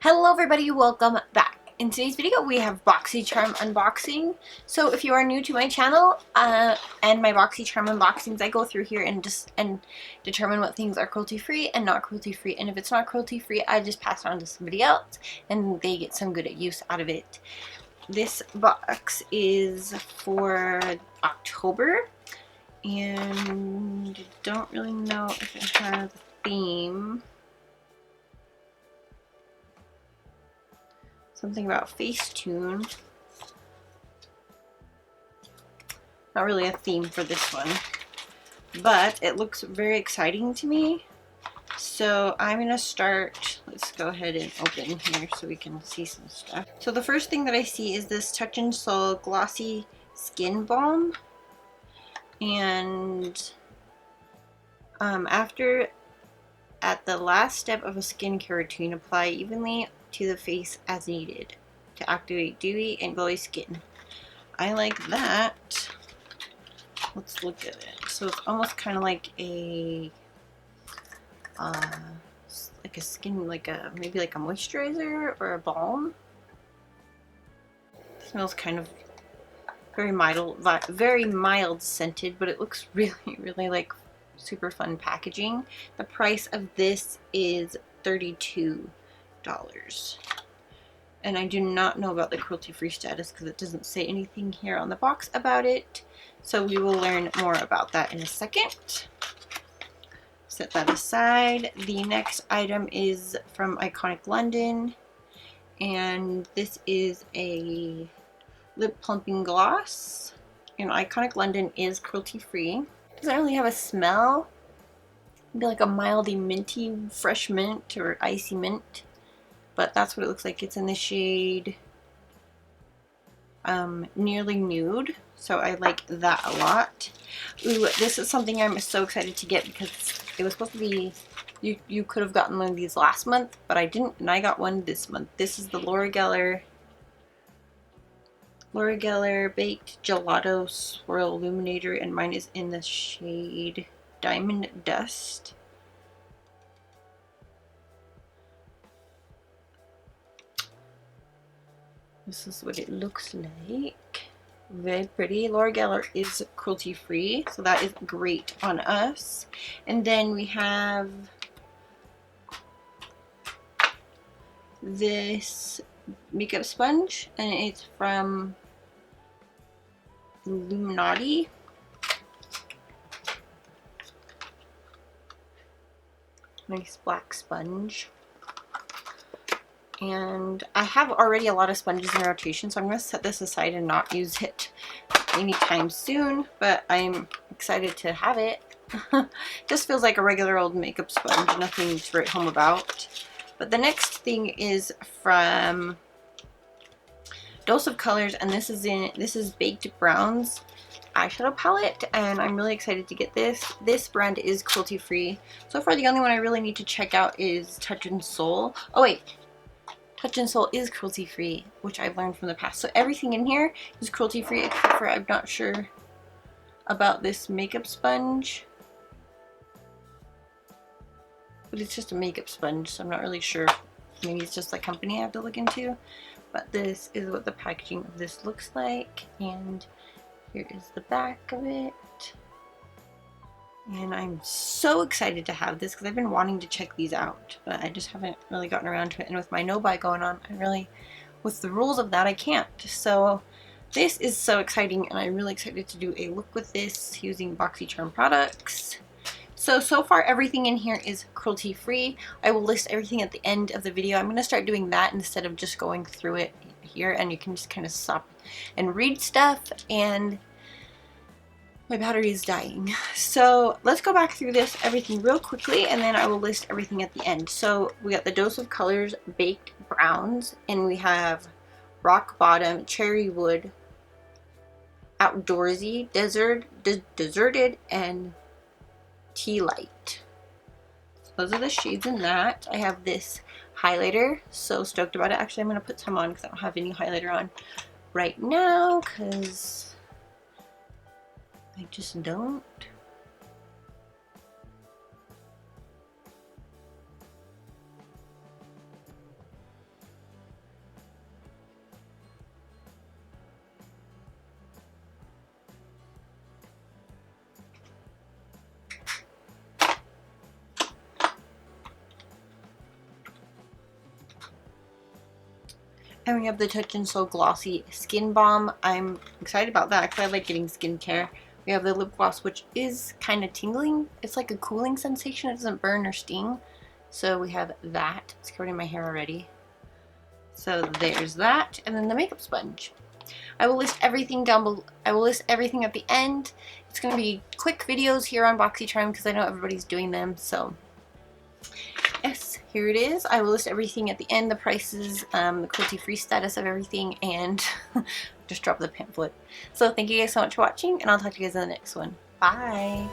Hello everybody, welcome back. In today's video we have Boxycharm unboxing. So if you are new to my channel and my Boxycharm unboxings, I go through here and determine what things are cruelty free and not cruelty free, and if it's not cruelty free I just pass it on to somebody else and they get some good use out of it. This box is for October and I don't really know if it has a theme. Something about Facetune. Not really a theme for this one, but it looks very exciting to me. So I'm gonna start, let's go ahead and open here so we can see some stuff. So the first thing that I see is this Touch and Soul Glossy Skin Balm. And at the last step of a skincare routine, apply evenly to the face as needed to activate dewy and glowy skin. I like that. Let's look at it. So it's almost kind of like a skin, maybe like a moisturizer or a balm. It smells kind of very mild scented, but it looks really like super fun packaging. The price of this is $32. And I do not know about the cruelty-free status because it doesn't say anything here on the box about it. So we will learn more about that in a second. Set that aside. The next item is from Iconic London, and this is a lip plumping gloss. And Iconic London is cruelty-free. Doesn't really have a smell. Maybe like a mildy minty fresh mint or icy mint. But that's what it looks like. It's in the shade Nearly Nude, so I like that a lot. Ooh, this is something I'm so excited to get because it was supposed to be, you could have gotten one of these last month, but I didn't, and I got one this month. This is the Laura Geller Baked Gelato Swirl Illuminator, and mine is in the shade Diamond Dust. This is what it looks like. Very pretty. Laura Geller is cruelty free, so that is great on us. And then we have this makeup sponge, and it's from Illuminati. Nice black sponge. And I have already a lot of sponges in rotation, so I'm going to set this aside and not use it anytime soon, but I'm excited to have it. Just feels like a regular old makeup sponge, nothing to write home about. But the next thing is from Dose of Colors, and this is Baked Browns eyeshadow palette, and I'm really excited to get this. This brand is cruelty free. So far the only one I really need to check out is Touch and Soul. Oh wait, Touch and Soul is cruelty free, which I've learned from the past. So everything in here is cruelty free except for I'm not sure about this makeup sponge. But it's just a makeup sponge, so I'm not really sure. Maybe it's just the company I have to look into. But this is what the packaging of this looks like, and here is the back of it. And I'm so excited to have this because I've been wanting to check these out, but I just haven't really gotten around to it. And with my no-buy going on, with the rules of that, I can't. So this is so exciting, and I'm really excited to do a look with this using Boxycharm products. So far everything in here is cruelty free. I will list everything at the end of the video. I'm going to start doing that instead of just going through it here, and you can just kind of stop and read stuff. And my battery is dying. So let's go back through everything real quickly, and then I will list everything at the end. So we got the Dose of Colors Baked Browns, and we have Rock Bottom, Cherry Wood, Outdoorsy, Deserted, and Tea Light. So those are the shades in that. I have this highlighter, so stoked about it. Actually, I'm going to put some on because I don't have any highlighter on right now because I just don't. And we have the Touch and Soul Glossy Skin Balm. I'm excited about that because I like getting skincare. We have the lip gloss, which is kind of tingling. It's like a cooling sensation. It doesn't burn or sting. So we have that. It's covered in my hair already. So there's that. And then the makeup sponge. I will list everything down below. I will list everything at the end. It's going to be quick videos here on Boxycharm because I know everybody's doing them. So yes, here it is. I will list everything at the end, the prices, the cruelty-free status of everything, and just drop the pamphlet. So thank you guys so much for watching, and I'll talk to you guys in the next one. Bye!